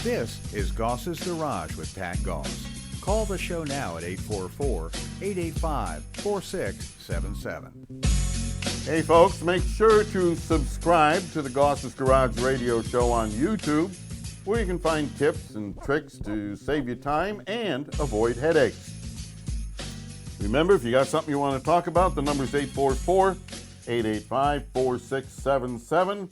This is Goss's Garage with Pat Goss. Call the show now at 844-885-4677. Hey folks, make sure to subscribe to the Goss's Garage radio show on YouTube, where you can find tips and tricks to save you time and avoid headaches. Remember, if you got something you want to talk about, the number is 844-885-4677.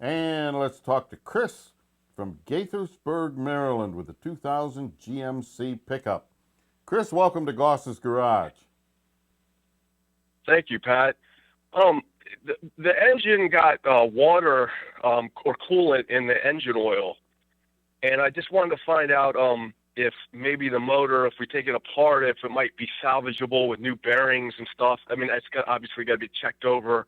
And let's talk to Chris from Gaithersburg, Maryland, with a 2000 GMC pickup. Chris, welcome to Goss's Garage. Thank you, Pat. The engine got water or coolant in the engine oil, and I just wanted to find out if maybe the motor, if we take it apart, if it might be salvageable with new bearings and stuff. I mean, it's obviously got to be checked over.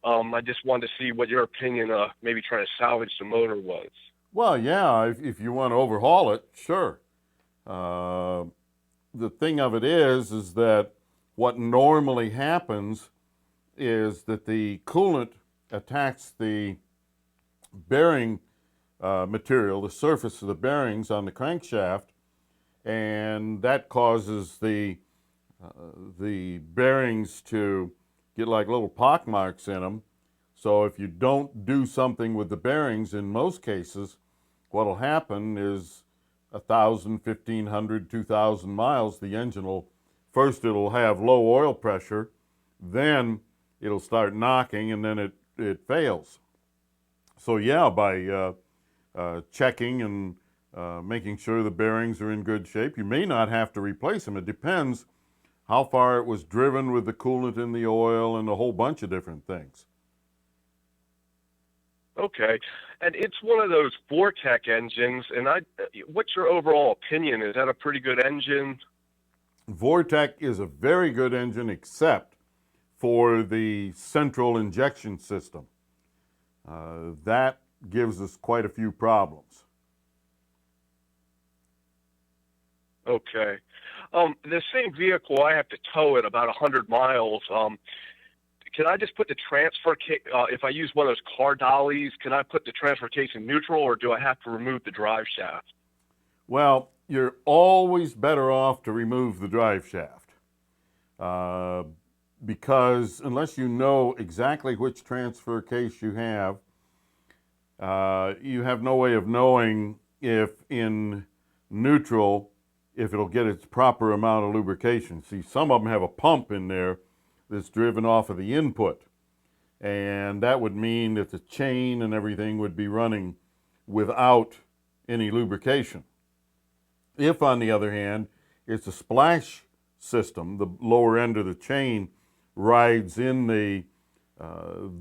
I just wanted to see what your opinion of maybe trying to salvage the motor was. Well, yeah, if you want to overhaul it, sure. The thing of it is that what normally happens is that the coolant attacks the bearing material, the surface of the bearings on the crankshaft, and that causes the bearings to get like little pock marks in them. So if you don't do something with the bearings, in most cases, what'll happen is 1,000, 1,500, 2,000 miles, the engine will, first it'll have low oil pressure, then it'll start knocking, and then it fails. So yeah, by checking and making sure the bearings are in good shape, you may not have to replace them. It depends how far it was driven with the coolant in the oil and a whole bunch of different things. Okay, and it's one of those Vortec engines, and what's your overall opinion? Is that a pretty good engine? Vortec is a very good engine, except for the central injection system. That gives us quite a few problems. Okay. The same vehicle, I have to tow it about 100 miles. Can I just put the transfer case, if I use one of those car dollies, can I put the transfer case in neutral, or do I have to remove the drive shaft? Well, you're always better off to remove the drive shaft because unless you know exactly which transfer case you have no way of knowing if in neutral, if it'll get its proper amount of lubrication. See, some of them have a pump in there that's driven off of the input, and that would mean that the chain and everything would be running without any lubrication. If, on the other hand, it's a splash system, the lower end of the chain rides in the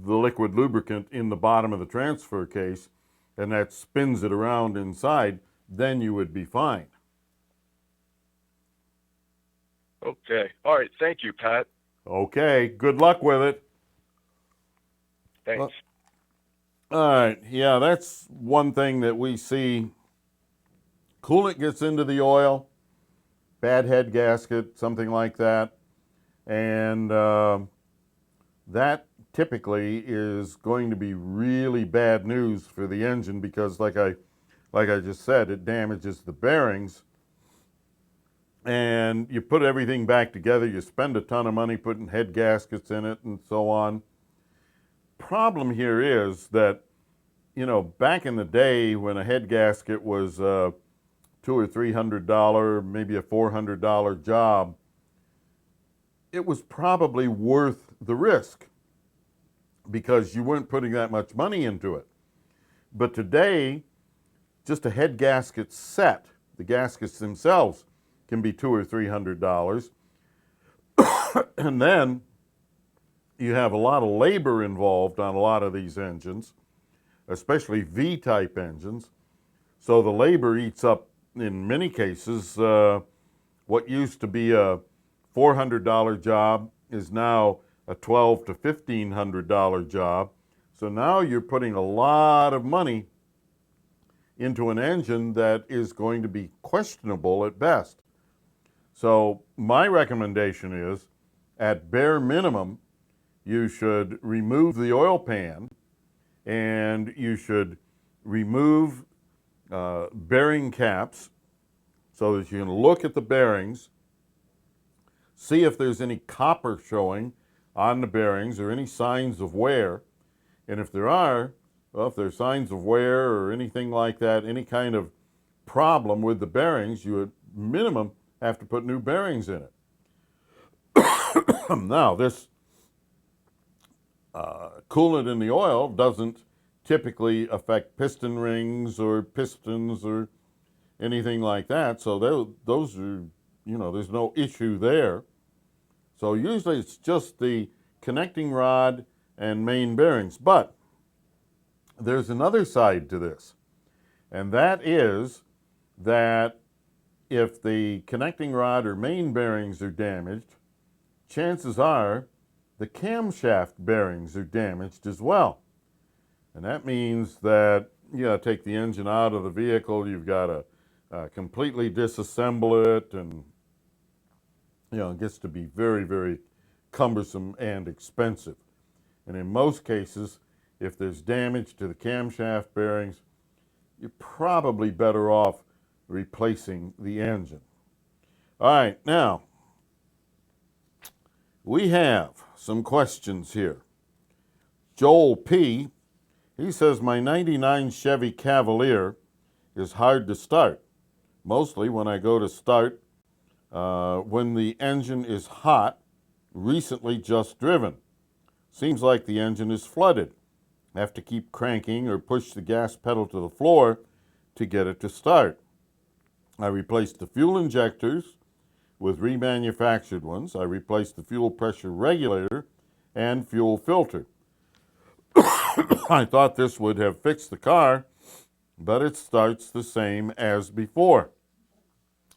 liquid lubricant in the bottom of the transfer case, and that spins it around inside, then you would be fine. Okay. All right. Thank you, Pat. Okay. Good luck with it. Thanks. All right. Yeah, that's one thing that we see. Coolant gets into the oil, bad head gasket, something like that, and that typically is going to be really bad news for the engine because, like I just said, it damages the bearings. And you put everything back together, you spend a ton of money putting head gaskets in it and so on. Problem here is that, you know, back in the day when a head gasket was $200 or $300, maybe a $400 job, it was probably worth the risk because you weren't putting that much money into it. But today, just a head gasket set, the gaskets themselves, can be $200 or $300. And then you have a lot of labor involved on a lot of these engines, especially V-type engines. So the labor eats up, in many cases, what used to be a $400 job is now a $1,200 to $1,500 job. So now you're putting a lot of money into an engine that is going to be questionable at best. So my recommendation is, at bare minimum, you should remove the oil pan and you should remove bearing caps so that you can look at the bearings, see if there's any copper showing on the bearings or any signs of wear. And if there are, well, if there's signs of wear or anything like that, any kind of problem with the bearings, you at minimum have to put new bearings in it. Now, this coolant in the oil doesn't typically affect piston rings or pistons or anything like that, so those are, you know, there's no issue there. So usually it's just the connecting rod and main bearings. But there's another side to this, and that is that if the connecting rod or main bearings are damaged, chances are the camshaft bearings are damaged as well. And that means that you got to take the engine out of the vehicle, you've got to completely disassemble it, and you know, it gets to be very, very cumbersome and expensive. And in most cases, if there's damage to the camshaft bearings, you're probably better off replacing the engine. All right, now, we have some questions here. Joel P., he says, my 99 Chevy Cavalier is hard to start. Mostly when I go to start, when the engine is hot, recently just driven. Seems like the engine is flooded. I have to keep cranking or push the gas pedal to the floor to get it to start. I replaced the fuel injectors with remanufactured ones. I replaced the fuel pressure regulator and fuel filter. I thought this would have fixed the car, but it starts the same as before.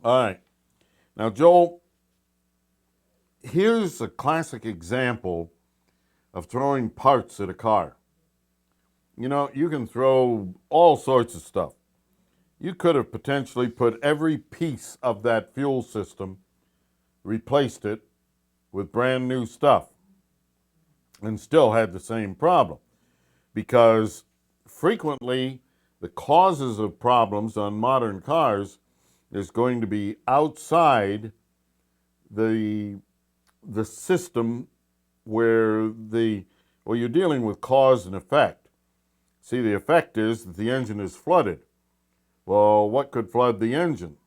All right. Now, Joel, here's a classic example of throwing parts at a car. You know, you can throw all sorts of stuff. You could have potentially put every piece of that fuel system, replaced it with brand new stuff, and still had the same problem. Because frequently the causes of problems on modern cars is going to be outside the system where you're dealing with cause and effect. See, the effect is that the engine is flooded. Well, what could flood the engine?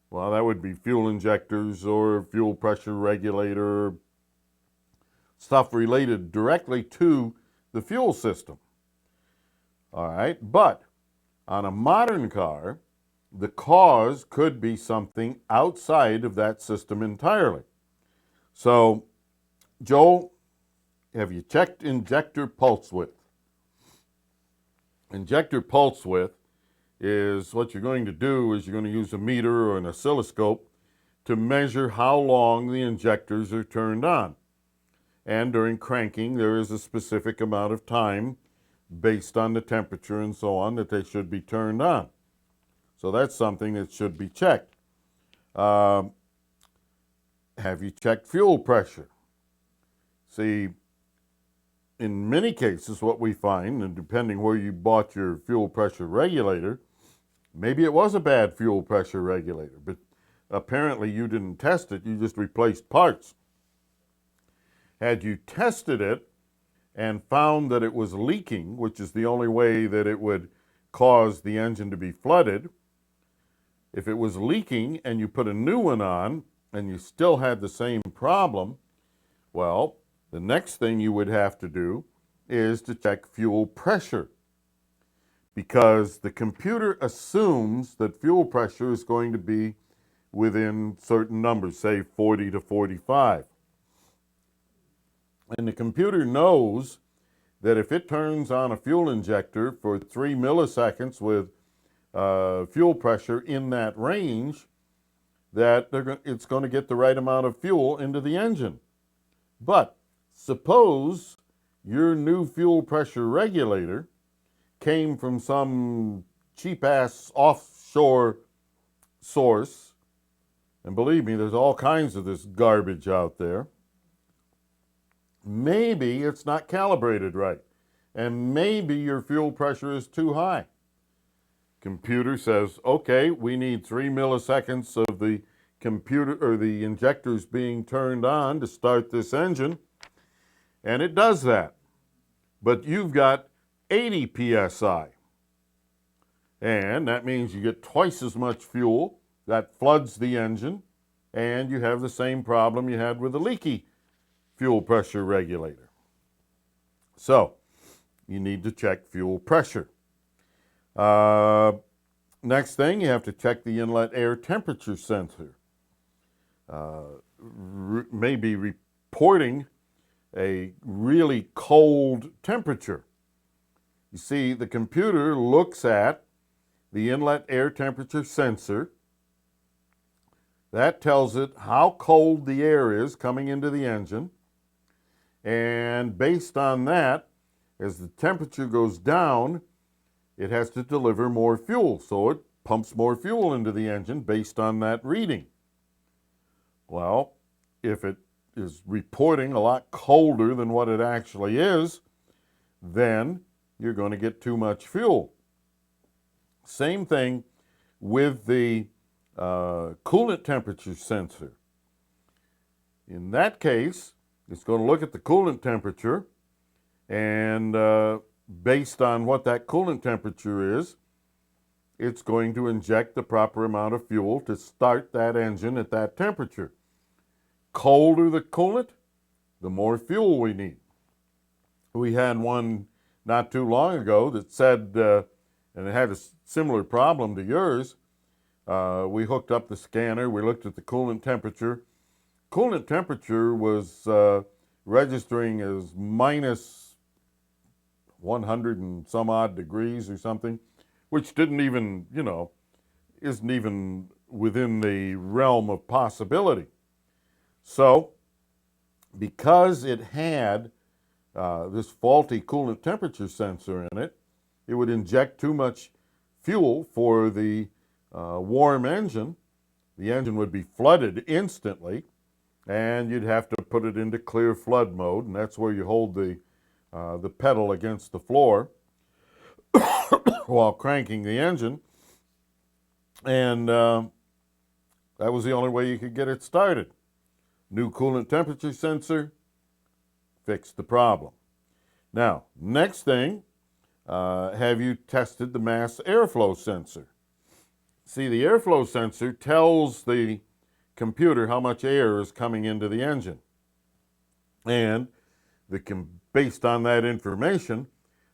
Well, that would be fuel injectors or fuel pressure regulator, stuff related directly to the fuel system. All right, but on a modern car, the cause could be something outside of that system entirely. So, Joel, have you checked injector pulse width? Injector pulse width is what you're going to do is you're going to use a meter or an oscilloscope to measure how long the injectors are turned on. And during cranking, there is a specific amount of time based on the temperature and so on that they should be turned on. So that's something that should be checked. Have you checked fuel pressure? See, in many cases what we find, and depending where you bought your fuel pressure regulator, maybe it was a bad fuel pressure regulator, but apparently you didn't test it, you just replaced parts. Had you tested it and found that it was leaking, which is the only way that it would cause the engine to be flooded, if it was leaking and you put a new one on and you still had the same problem, well, the next thing you would have to do is to check fuel pressure, because the computer assumes that fuel pressure is going to be within certain numbers, say 40 to 45. And the computer knows that if it turns on a fuel injector for 3 milliseconds with fuel pressure in that range, that it's going to get the right amount of fuel into the engine. But suppose your new fuel pressure regulator came from some cheap-ass offshore source, and believe me, there's all kinds of this garbage out there. Maybe it's not calibrated right, and maybe your fuel pressure is too high. Computer says, okay, we need 3 milliseconds of the computer or the injectors being turned on to start this engine, and it does that. But you've got 80 psi, and that means you get twice as much fuel. That floods the engine, and you have the same problem you had with the leaky fuel pressure regulator. So you need to check fuel pressure. Next thing, you have to check the inlet air temperature sensor. May be reporting a really cold temperature. You see, the computer looks at the inlet air temperature sensor. That tells it how cold the air is coming into the engine. And based on that, as the temperature goes down, it has to deliver more fuel. So it pumps more fuel into the engine based on that reading. Well, if it is reporting a lot colder than what it actually is, then you're going to get too much fuel. Same thing with the coolant temperature sensor. In that case, it's going to look at the coolant temperature, and based on what that coolant temperature is, it's going to inject the proper amount of fuel to start that engine at that temperature. Colder the coolant, the more fuel we need. We had one not too long ago that said, and it had a similar problem to yours. We hooked up the scanner, we looked at the coolant temperature. Coolant temperature was registering as minus 100 and some odd degrees or something, which didn't even, isn't even within the realm of possibility. So, because it had this faulty coolant temperature sensor in it, it would inject too much fuel for the warm engine. The engine would be flooded instantly, and you'd have to put it into clear flood mode, and that's where you hold the pedal against the floor while cranking the engine, and that was the only way you could get it started. New coolant temperature sensor fixed the problem. Now, next thing, have you tested the mass airflow sensor? See, the airflow sensor tells the computer how much air is coming into the engine. And based on that information,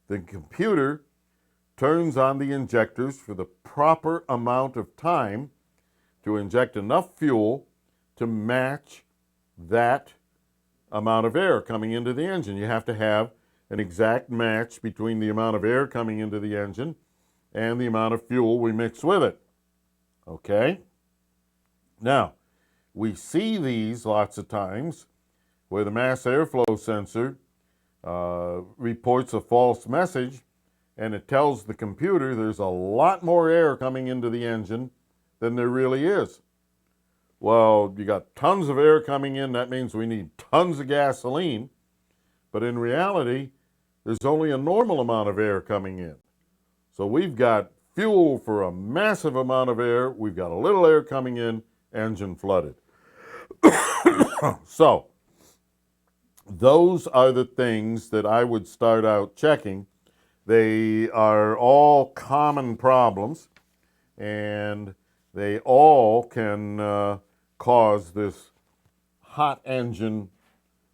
the computer turns on the injectors for the proper amount of time to inject enough fuel to match that amount of air coming into the engine. You have to have an exact match between the amount of air coming into the engine and the amount of fuel we mix with it. Okay? Now, we see these lots of times where the mass airflow sensor reports a false message, and it tells the computer there's a lot more air coming into the engine than there really is. Well, you got tons of air coming in, that means we need tons of gasoline, but in reality, there's only a normal amount of air coming in. So we've got fuel for a massive amount of air, we've got a little air coming in, engine flooded. So, those are the things that I would start out checking. They are all common problems, and they all can cause this hot engine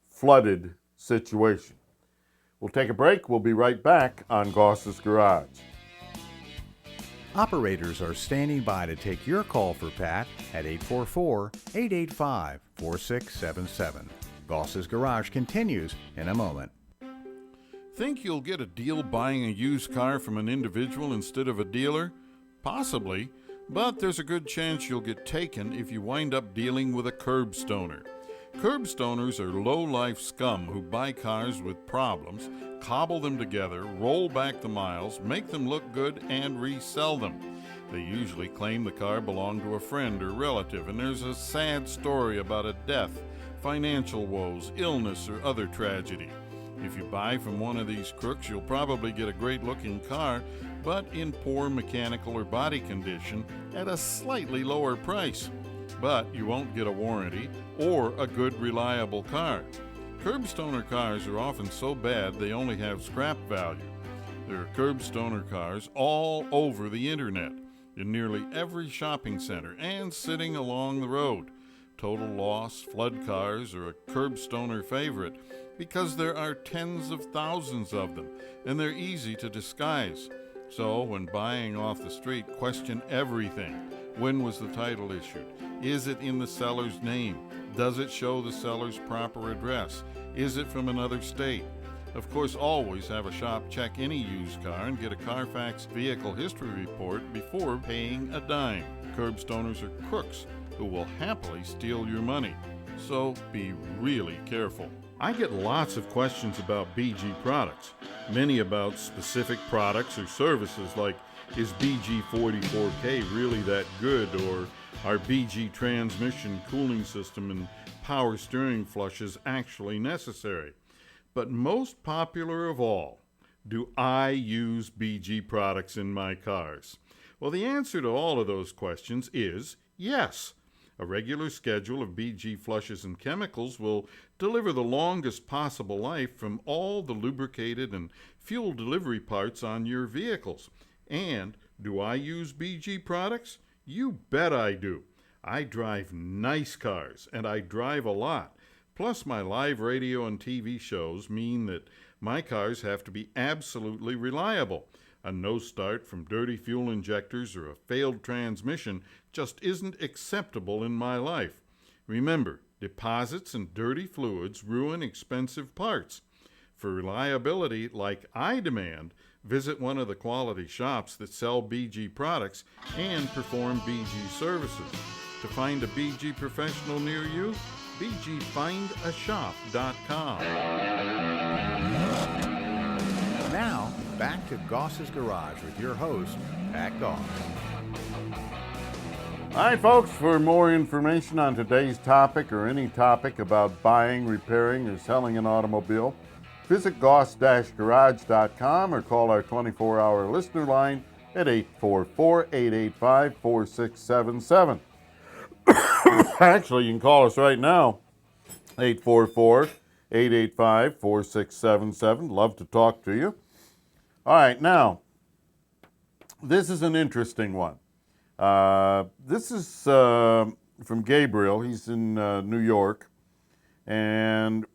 flooded situation. We'll take a break. We'll be right back on Goss's Garage. Operators are standing by to take your call for Pat at 844-885-4677. Goss's Garage continues in a moment. Think you'll get a deal buying a used car from an individual instead of a dealer? Possibly, but there's a good chance you'll get taken if you wind up dealing with a curbstoner. Curbstoners are low-life scum who buy cars with problems, cobble them together, roll back the miles, make them look good, and resell them. They usually claim the car belonged to a friend or relative, and there's a sad story about a death, financial woes, illness, or other tragedy. If you buy from one of these crooks, you'll probably get a great-looking car, but in poor mechanical or body condition at a slightly lower price. But you won't get a warranty or a good, reliable car. Curbstoner cars are often so bad they only have scrap value. There are curbstoner cars all over the internet, in nearly every shopping center and sitting along the road. Total loss, flood cars are a curbstoner favorite because there are tens of thousands of them and they're easy to disguise. So when buying off the street, question everything. When was the title issued? Is it in the seller's name? Does it show the seller's proper address? Is it from another state? Of course, always have a shop check any used car and get a Carfax vehicle history report before paying a dime. Curbstoners are crooks who will happily steal your money, so be really careful. I get lots of questions about BG products, many about specific products or services like, is BG44K really that good, or are BG transmission, cooling system, and power steering flushes actually necessary? But most popular of all, do I use BG products in my cars? Well, the answer to all of those questions is yes. A regular schedule of BG flushes and chemicals will deliver the longest possible life from all the lubricated and fuel delivery parts on your vehicles. And do I use BG products? You bet I do. I drive nice cars, and I drive a lot. Plus, my live radio and TV shows mean that my cars have to be absolutely reliable. A no start from dirty fuel injectors or a failed transmission just isn't acceptable in my life. Remember, deposits and dirty fluids ruin expensive parts. For reliability like I demand, visit one of the quality shops that sell BG products and perform BG services. To find a BG professional near you, bgfindashop.com. Now, back to Goss's Garage with your host, Pat Goss. All right, folks, for more information on today's topic or any topic about buying, repairing, or selling an automobile, visit goss-garage.com or call our 24-hour listener line at 844-885-4677. Actually, you can call us right now, 844-885-4677. Love to talk to you. All right, now, this is an interesting one. This is from Gabriel. He's in New York. And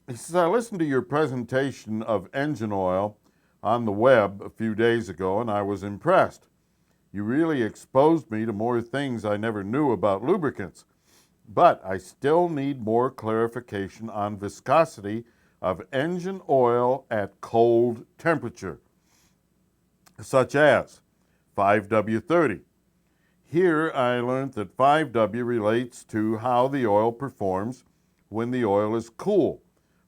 he says, I listened to your presentation of engine oil on the web a few days ago, and I was impressed. You really exposed me to more things I never knew about lubricants. But I still need more clarification on viscosity of engine oil at cold temperature, such as 5W30. Here I learned that 5W relates to how the oil performs when the oil is cool.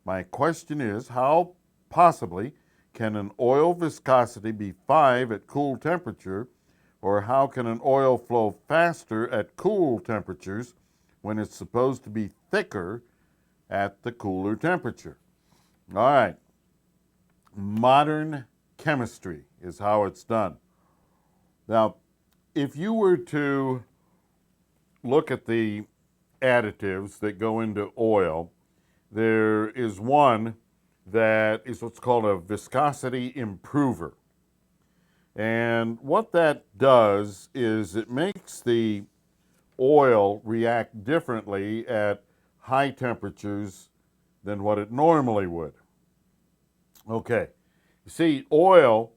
My question is, how possibly can an oil viscosity be 5 at cool temperature, or how can an oil flow faster at cool temperatures when it's supposed to be thicker at the cooler temperature? All right. Modern chemistry is how it's done. Now, if you were to look at the additives that go into oil, there is one that is what's called a viscosity improver. And what that does is it makes the oil react differently at high temperatures than what it normally would. Okay, you see, oil,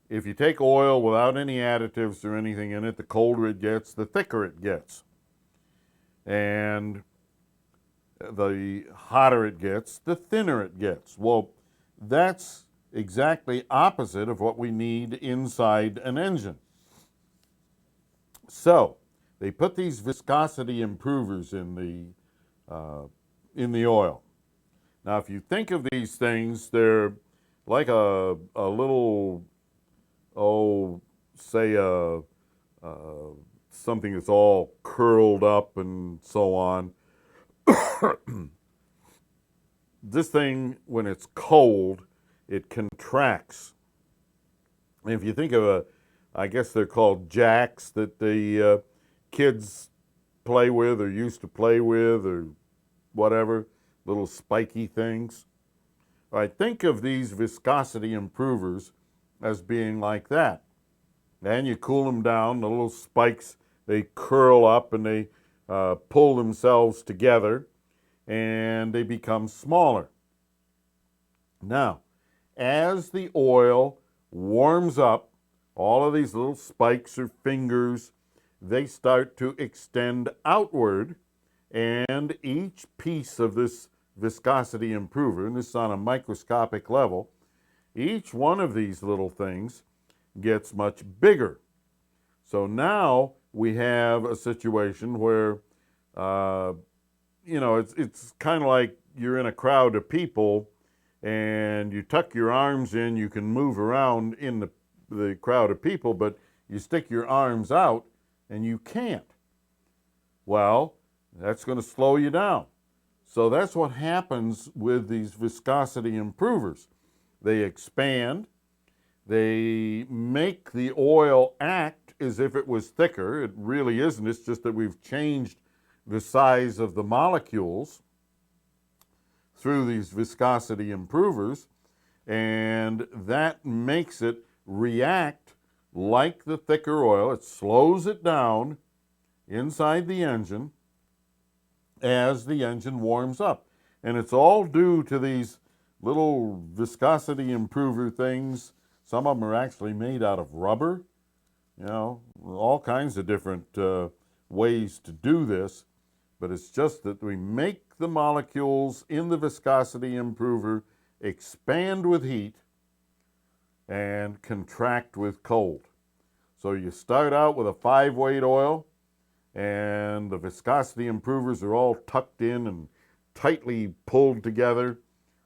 if you take oil without any additives or anything in it, the colder it gets, the thicker it gets. And the hotter it gets, the thinner it gets. Well, that's exactly opposite of what we need inside an engine. So, they put these viscosity improvers in the oil. Now, if you think of these things, they're like a little, something that's all curled up and so on. This thing, when it's cold, it contracts. If you think of I guess they're called jacks that the kids play with or used to play with or whatever, little spiky things. All right, think of these viscosity improvers as being like that. And you cool them down, the little spikes, they curl up and they pull themselves together and they become smaller. Now, as the oil warms up, all of these little spikes or fingers, they start to extend outward, and each piece of this viscosity improver, and this is on a microscopic level, each one of these little things gets much bigger. So now we have a situation where, it's kind of like you're in a crowd of people and you tuck your arms in, you can move around in the crowd of people, but you stick your arms out and you can't. Well, that's going to slow you down. So that's what happens with these viscosity improvers. They expand, they make the oil act as if it was thicker. It really isn't. It's just that we've changed the size of the molecules through these viscosity improvers, and that makes it react like the thicker oil. It slows it down inside the engine as the engine warms up. And it's all due to these little viscosity improver things. Some of them are actually made out of rubber, all kinds of different ways to do this. But it's just that we make the molecules in the viscosity improver expand with heat and contract with cold. So you start out with a 5-weight oil, and the viscosity improvers are all tucked in and tightly pulled together.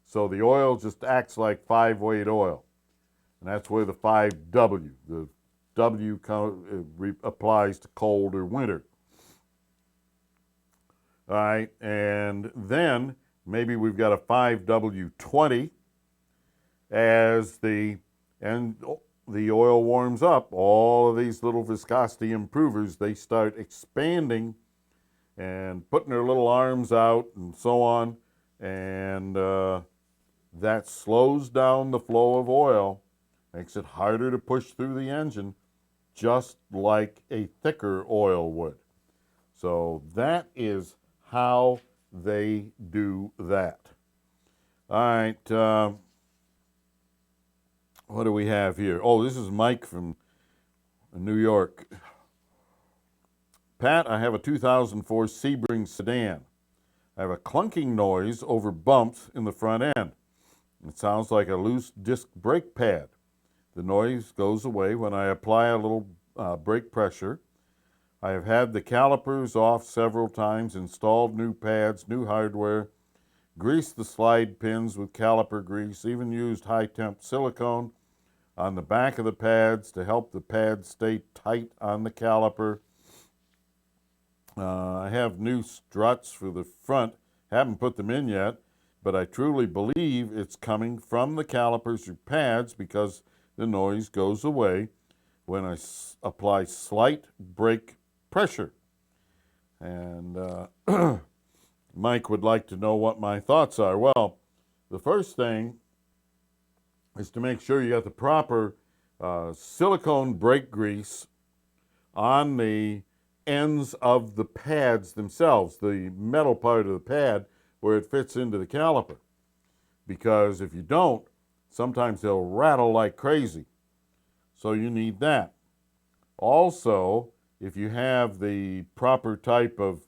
So the oil just acts like 5-weight oil. And that's where the 5W, the W applies to cold or winter. All right, and then maybe we've got a 5W20 as the oil warms up. All of these little viscosity improvers, they start expanding and putting their little arms out and so on, and that slows down the flow of oil, makes it harder to push through the engine, just like a thicker oil would. So that is how they do that. All right, what do we have here? Oh, this is Mike from New York. Pat, I have a 2004 Sebring sedan. I have a clunking noise over bumps in the front end. It sounds like a loose disc brake pad. The noise goes away when I apply a little brake pressure. I have had the calipers off several times, installed new pads, new hardware, greased the slide pins with caliper grease, even used high-temp silicone on the back of the pads to help the pads stay tight on the caliper. I have new struts for the front. Haven't put them in yet, but I truly believe it's coming from the calipers or pads because the noise goes away when I apply slight brake pressure. And Mike would like to know what my thoughts are. Well, the first thing is to make sure you got the proper silicone brake grease on the ends of the pads themselves, the metal part of the pad where it fits into the caliper. Because if you don't, sometimes they'll rattle like crazy. So you need that. Also, if you have the proper type of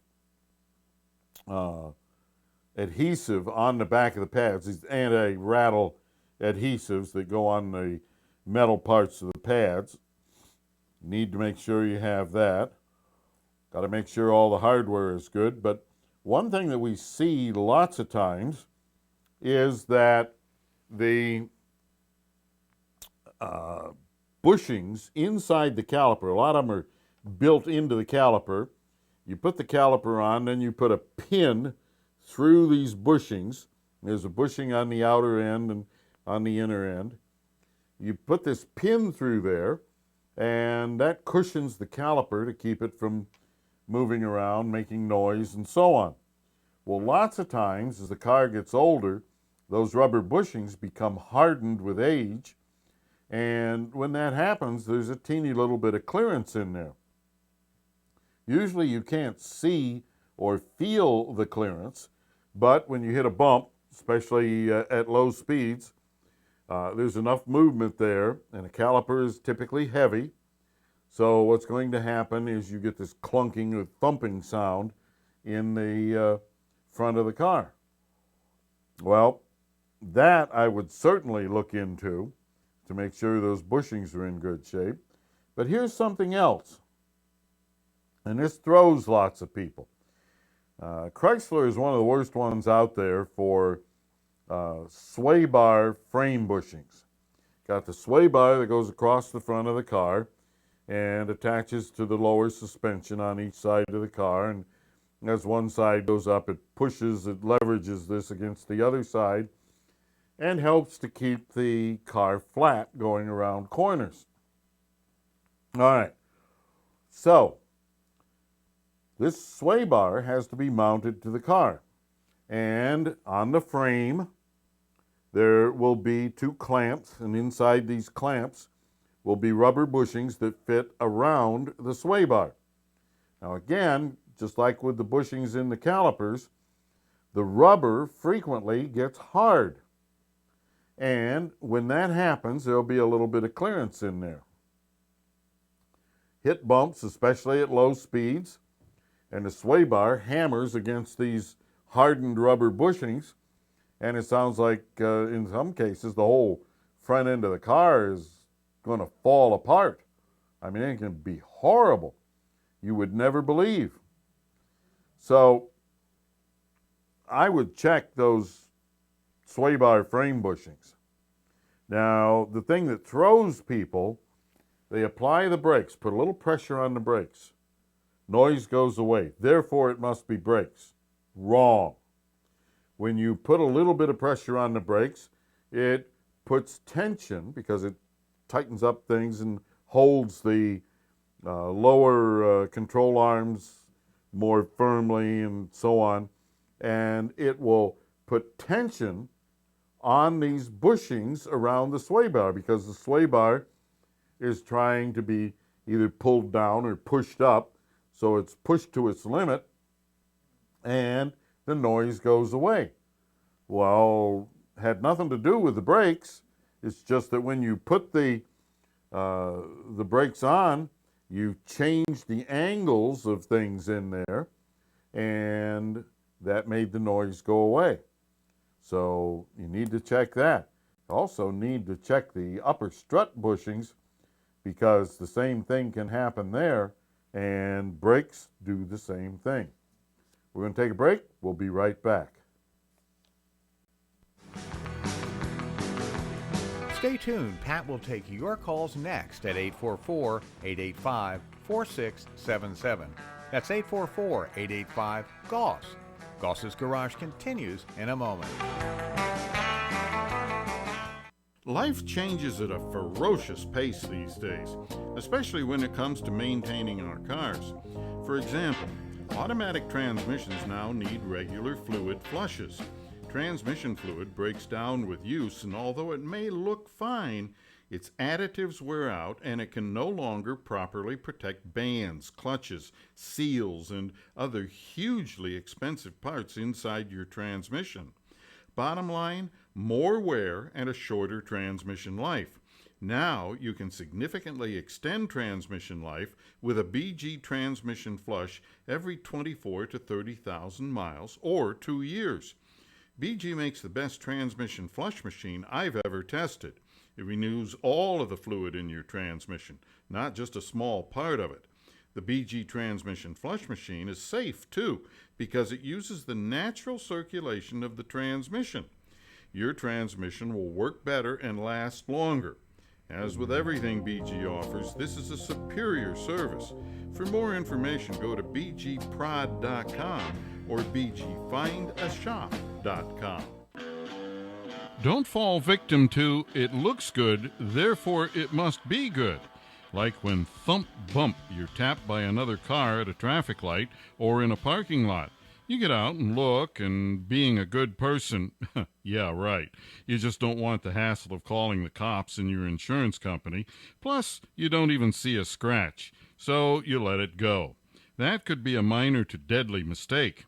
adhesive on the back of the pads, these anti-rattle adhesives that go on the metal parts of the pads, you need to make sure you have that. Got to make sure all the hardware is good. But one thing that we see lots of times is that the bushings inside the caliper, a lot of them are built into the caliper. You put the caliper on, then you put a pin through these bushings. There's a bushing on the outer end and on the inner end. you put this pin through there, and that cushions the caliper to keep it from moving around, making noise, and so on. Well, lots of times as the car gets older, those rubber bushings become hardened with age, and when that happens, there's a teeny little bit of clearance in there. Usually you can't see or feel the clearance, but when you hit a bump, especially at low speeds, there's enough movement there, and a caliper is typically heavy. So what's going to happen is you get this clunking or thumping sound in the front of the car. Well, that I would certainly look into to make sure those bushings are in good shape. But here's something else, and this throws lots of people. Chrysler is one of the worst ones out there for sway bar frame bushings. Got the sway bar that goes across the front of the car and attaches to the lower suspension on each side of the car, and as one side goes up, it leverages this against the other side and helps to keep the car flat going around corners. All right, so this sway bar has to be mounted to the car, and on the frame there will be two clamps, and inside these clamps will be rubber bushings that fit around the sway bar. Now again, just like with the bushings in the calipers, the rubber frequently gets hard. And when that happens, there'll be a little bit of clearance in there. Hit bumps, especially at low speeds, and the sway bar hammers against these hardened rubber bushings, and it sounds like, in some cases, the whole front end of the car is going to fall apart. I mean, it can be horrible. You would never believe. So I would check those sway bar frame bushings. Now, the thing that throws people, they apply the brakes, put a little pressure on the brakes. Noise goes away. Therefore, it must be brakes. Wrong. When you put a little bit of pressure on the brakes, it puts tension because it tightens up things and holds the lower control arms more firmly and so on, and it will put tension on these bushings around the sway bar because the sway bar is trying to be either pulled down or pushed up, so it's pushed to its limit and the noise goes away. Well, had nothing to do with the brakes. It's just that when you put the brakes on, you change the angles of things in there, and that made the noise go away. So you need to check that. You also need to check the upper strut bushings because the same thing can happen there, and brakes do the same thing. We're going to take a break. We'll be right back. Stay tuned. Pat will take your calls next at 844-885-4677. That's 844-885-GOSS. Goss's Garage continues in a moment. Life changes at a ferocious pace these days, especially when it comes to maintaining our cars. For example, automatic transmissions now need regular fluid flushes. Transmission fluid breaks down with use, and although it may look fine, its additives wear out and it can no longer properly protect bands, clutches, seals, and other hugely expensive parts inside your transmission. Bottom line, more wear and a shorter transmission life. Now you can significantly extend transmission life with a BG transmission flush every 24 to 30,000 miles or 2 years. BG makes the best transmission flush machine I've ever tested. It renews all of the fluid in your transmission, not just a small part of it. The BG transmission flush machine is safe too, because it uses the natural circulation of the transmission. Your transmission will work better and last longer. As with everything BG offers, this is a superior service. For more information, go to bgprod.com or bgfindashop.com. Don't fall victim to "it looks good, therefore it must be good." Like when thump bump you're tapped by another car at a traffic light or in a parking lot. You get out and look, and being a good person, yeah, right. You just don't want the hassle of calling the cops and your insurance company. Plus, you don't even see a scratch, so you let it go. That could be a minor to deadly mistake.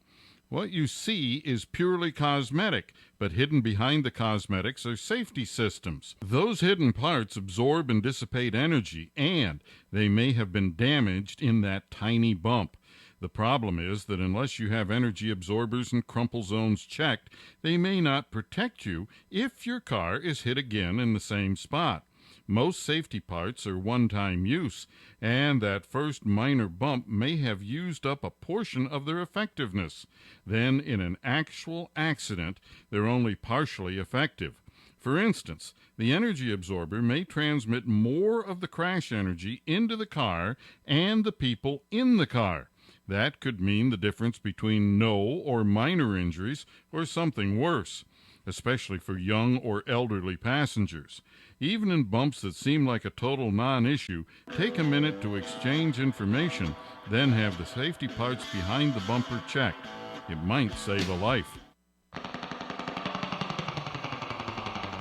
What you see is purely cosmetic, but hidden behind the cosmetics are safety systems. Those hidden parts absorb and dissipate energy, and they may have been damaged in that tiny bump. The problem is that unless you have energy absorbers and crumple zones checked, they may not protect you if your car is hit again in the same spot. Most safety parts are one-time use, and that first minor bump may have used up a portion of their effectiveness. Then, in an actual accident, they're only partially effective. For instance, the energy absorber may transmit more of the crash energy into the car and the people in the car. That could mean the difference between no or minor injuries or something worse, especially for young or elderly passengers. Even in bumps that seem like a total non-issue, take a minute to exchange information, then have the safety parts behind the bumper checked. It might save a life.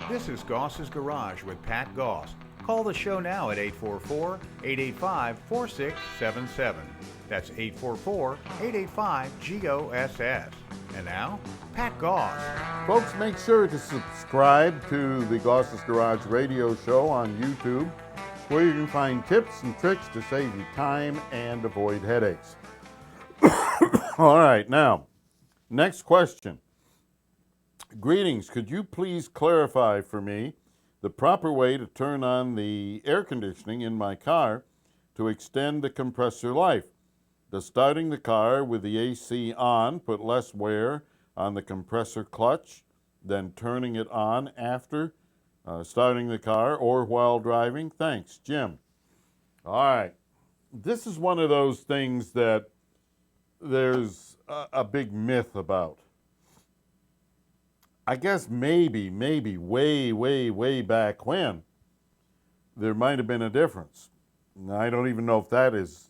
This is Goss's Garage with Pat Goss. Call the show now at 844-885-4677. That's 844-885-GOSS. And now, Pat Goss. Folks, make sure to subscribe to the Goss's Garage radio show on YouTube, where you can find tips and tricks to save you time and avoid headaches. All right, now, next question. Greetings, could you please clarify for me the proper way to turn on the air conditioning in my car to extend the compressor life? Does starting the car with the AC on put less wear on the compressor clutch than turning it on after starting the car or while driving? Thanks, Jim. All right. This is one of those things that there's a big myth about. I guess maybe way back when, there might have been a difference. Now, I don't even know if that is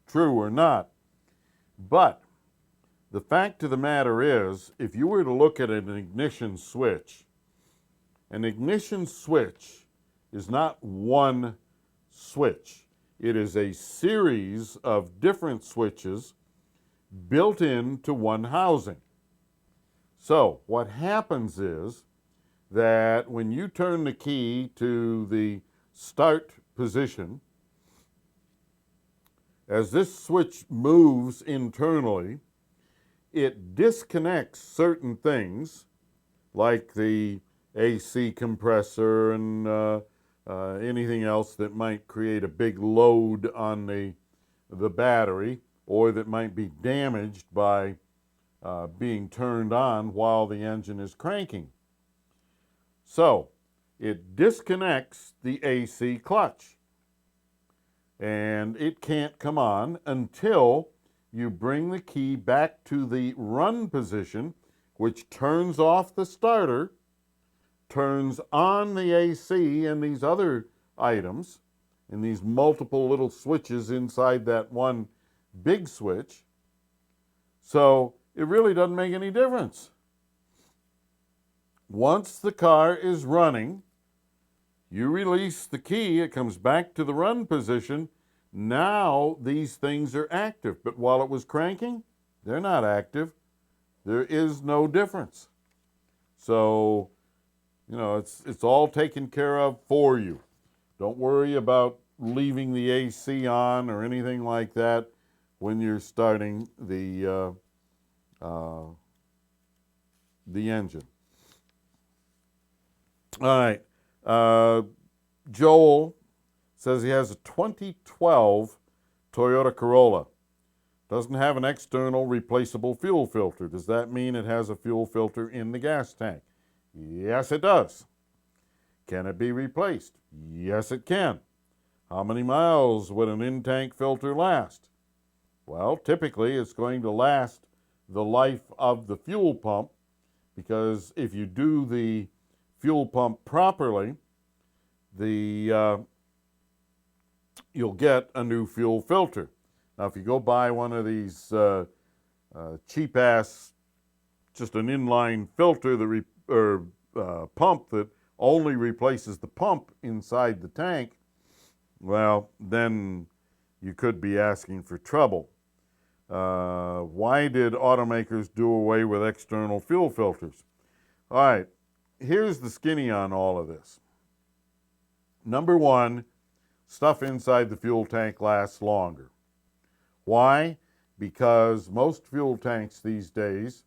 true or not. But the fact of the matter is, if you were to look at an ignition switch is not one switch. It is a series of different switches built into one housing. So what happens is that when you turn the key to the start position, as this switch moves internally, it disconnects certain things like the AC compressor and anything else that might create a big load on the battery or that might be damaged by being turned on while the engine is cranking. So it disconnects the AC clutch, and it can't come on until you bring the key back to the run position, which turns off the starter, turns on the AC and these other items, and these multiple little switches inside that one big switch. So it really doesn't make any difference. Once the car is running, you release the key, it comes back to the run position. Now these things are active, but while it was cranking, they're not active. There is no difference. So, it's all taken care of for you. Don't worry about leaving the AC on or anything like that when you're starting the engine. All right. Joel says he has a 2012 Toyota Corolla. Doesn't have an external replaceable fuel filter. Does that mean it has a fuel filter in the gas tank? Yes, it does. Can it be replaced? Yes, it can. How many miles would an in-tank filter last? Well, typically it's going to last the life of the fuel pump, because if you do the fuel pump properly, you'll get a new fuel filter. Now, if you go buy one of these cheap-ass, just an inline filter pump that only replaces the pump inside the tank, well, then you could be asking for trouble. Why did automakers do away with external fuel filters? All right, here's the skinny on all of this. Number one, stuff inside the fuel tank lasts longer. Why? Because most fuel tanks these days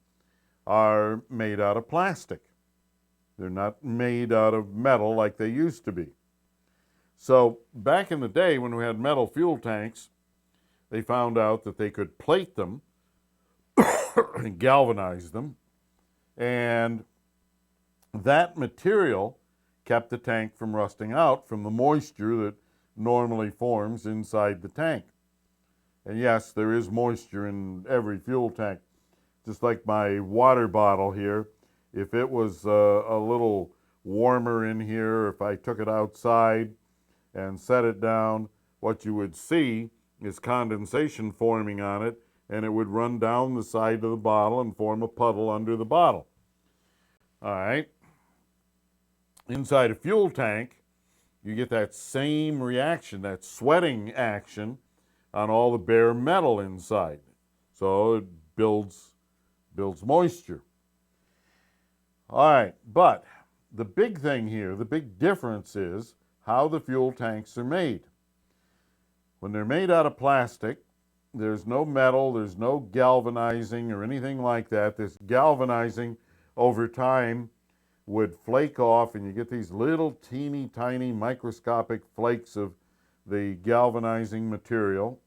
are made out of plastic. They're not made out of metal like they used to be. So back in the day when we had metal fuel tanks, they found out that they could plate them and galvanize them, and that material kept the tank from rusting out from the moisture that normally forms inside the tank. And yes, there is moisture in every fuel tank. Just like my water bottle here, if it was a little warmer in here, if I took it outside and set it down, what you would see is condensation forming on it, and it would run down the side of the bottle and form a puddle under the bottle. All right. Inside a fuel tank, you get that same reaction, that sweating action on all the bare metal inside. So it builds moisture. All right, but the big thing here, the big difference is how the fuel tanks are made. When they're made out of plastic, there's no metal, there's no galvanizing or anything like that. This galvanizing over time would flake off, and you get these little teeny tiny microscopic flakes of the galvanizing material.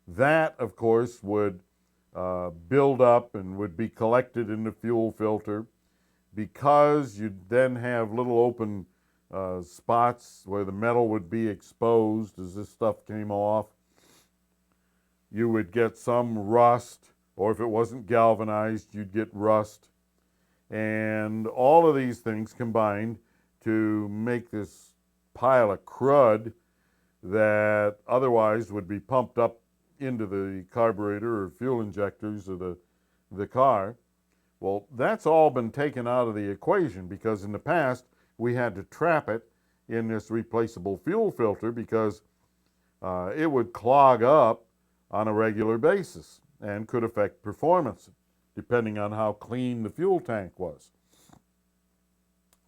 That, of course, would build up and would be collected in the fuel filter. Because you'd then have little open spots where the metal would be exposed as this stuff came off, you would get some rust, or if it wasn't galvanized, you'd get rust. And all of these things combined to make this pile of crud that otherwise would be pumped up into the carburetor or fuel injectors of the car. Well, that's all been taken out of the equation, because in the past we had to trap it in this replaceable fuel filter because it would clog up on a regular basis and could affect performance depending on how clean the fuel tank was.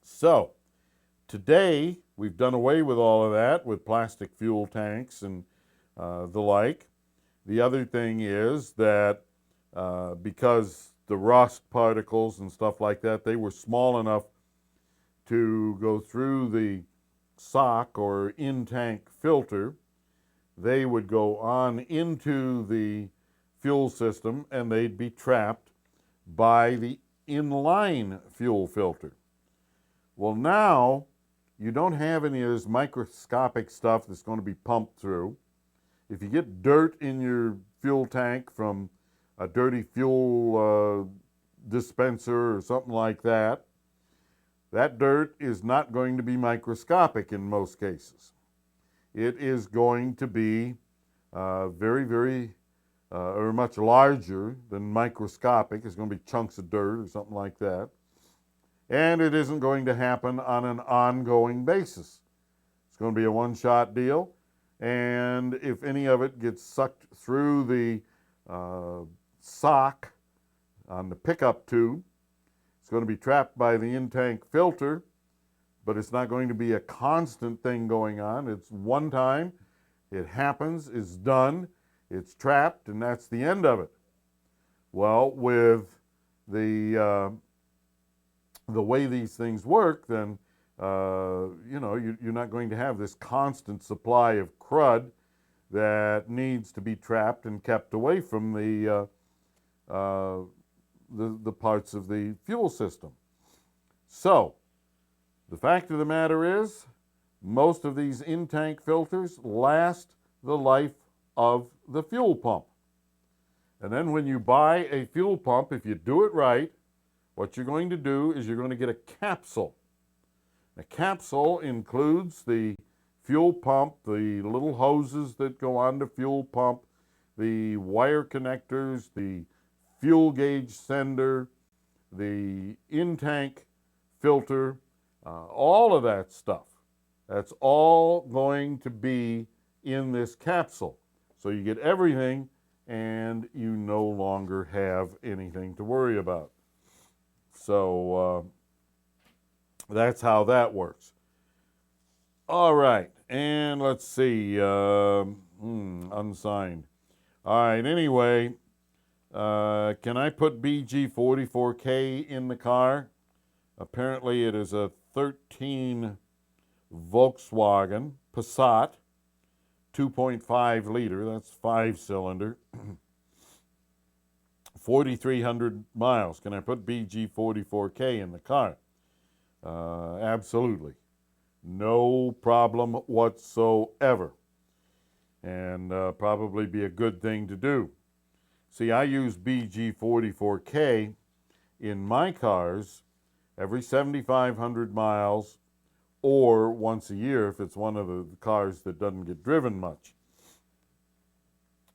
So today we've done away with all of that with plastic fuel tanks and the like. The other thing is that because the rust particles and stuff like that, they were small enough to go through the sock or in-tank filter, they would go on into the fuel system and they'd be trapped by the inline fuel filter. Well, now you don't have any of this microscopic stuff that's going to be pumped through. If you get dirt in your fuel tank from a dirty fuel dispenser or something like that, that dirt is not going to be microscopic in most cases. It is going to be or much larger than microscopic. It's going to be chunks of dirt or something like that. And it isn't going to happen on an ongoing basis. It's going to be a one-shot deal. And if any of it gets sucked through the sock on the pickup tube, it's going to be trapped by the in-tank filter, but it's not going to be a constant thing going on. It's one time, it happens, it's done, it's trapped, and that's the end of it. Well, with the way these things work, then you're not going to have this constant supply of crud that needs to be trapped and kept away from the parts of the fuel system. So, the fact of the matter is, most of these in-tank filters last the life of the fuel pump. And then when you buy a fuel pump, if you do it right, what you're going to do is you're going to get a capsule. A capsule includes the fuel pump, the little hoses that go on the fuel pump, the wire connectors, the fuel gauge sender, the in-tank filter, all of that stuff. That's all going to be in this capsule. So you get everything and you no longer have anything to worry about. So that's how that works. All right, and let's see, unsigned. All right, anyway, can I put BG44K in the car? Apparently it is a 13 Volkswagen Passat, 2.5 liter, that's 5-cylinder, 4,300 miles. Can I put BG44K in the car? Absolutely. No problem whatsoever. And probably be a good thing to do. See, I use BG44K in my cars every 7,500 miles or once a year if it's one of the cars that doesn't get driven much.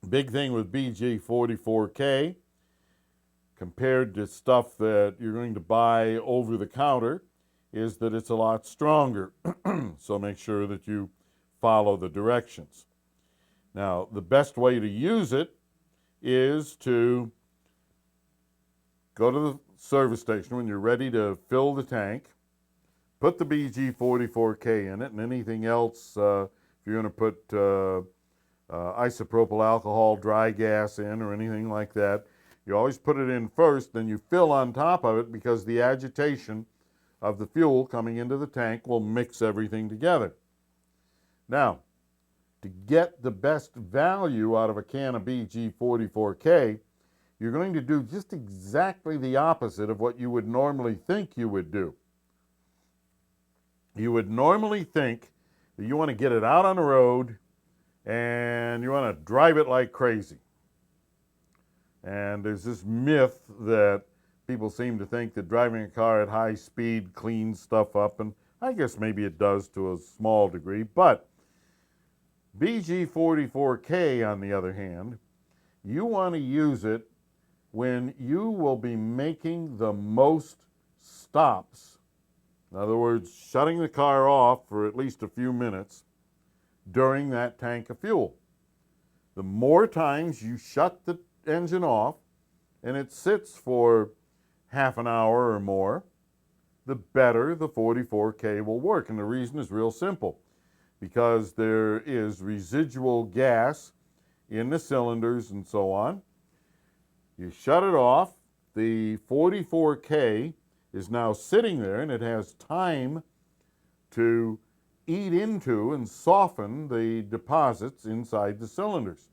Big thing with BG44K compared to stuff that you're going to buy over the counter is that it's a lot stronger. So make sure that you follow the directions. Now, the best way to use it is to go to the service station when you're ready to fill the tank, put the BG44K in it, and anything else, if you're going to put isopropyl alcohol, dry gas in, or anything like that, you always put it in first, then you fill on top of it because the agitation of the fuel coming into the tank will mix everything together. Now, to get the best value out of a can of BG44K, you're going to do just exactly the opposite of what you would normally think you would do. You would normally think that you want to get it out on the road and you want to drive it like crazy. And there's this myth that people seem to think that driving a car at high speed cleans stuff up, and I guess maybe it does to a small degree, but BG44K, on the other hand, you want to use it when you will be making the most stops. In other words, shutting the car off for at least a few minutes during that tank of fuel. The more times you shut the engine off and it sits for half an hour or more, the better the 44K will work. And the reason is real simple. Because there is residual gas in the cylinders and so on. You shut it off, the 44K is now sitting there and it has time to eat into and soften the deposits inside the cylinders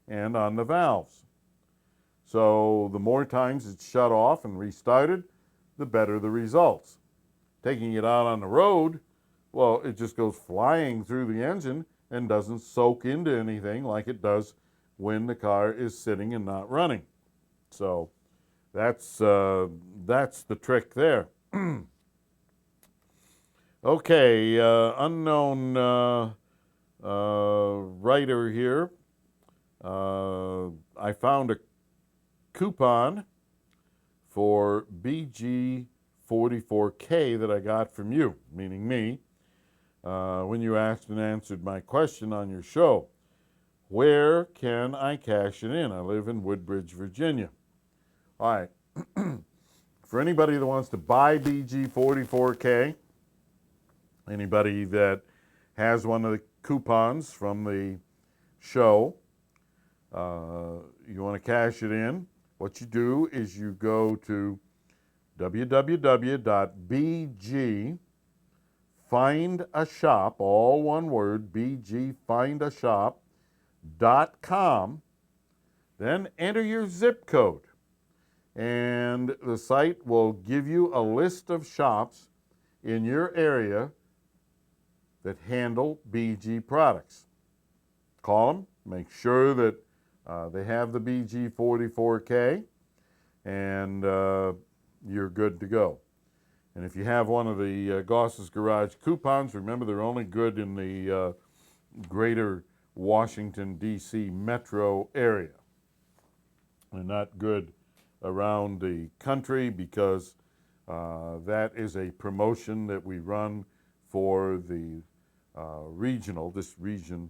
and on the valves. So the more times it's shut off and restarted, the better the results. Taking it out on the road, well, it just goes flying through the engine and doesn't soak into anything like it does when the car is sitting and not running. So that's the trick there. Okay, unknown writer here. I found a coupon for BG44K that I got from you, meaning me, when you asked and answered my question on your show. Where can I cash it in? I live in Woodbridge, Virginia. All right. For anybody that wants to buy BG44K, anybody that has one of the coupons from the show, you want to cash it in, what you do is you go to www.bgfindashop, all one word, bgfindashop.com, then enter your zip code, and the site will give you a list of shops in your area that handle BG products. Call them, make sure that they have the BG44K, and you're good to go. And if you have one of the Goss's Garage coupons, remember they're only good in the greater Washington, D.C. metro area. They're not good around the country because that is a promotion that we run for the this region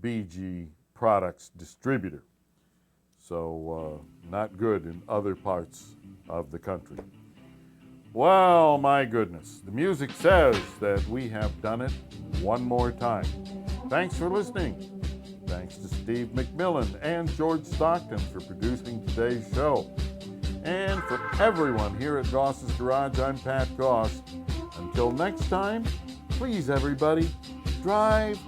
BG Products distributor. So not good in other parts of the country. Well, my goodness, the music says that we have done it one more time. Thanks for listening. Thanks to Steve McMillan and George Stockton for producing today's show. And for everyone here at Goss's Garage, I'm Pat Goss. Until next time, please everybody, drive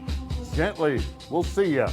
gently. We'll see ya.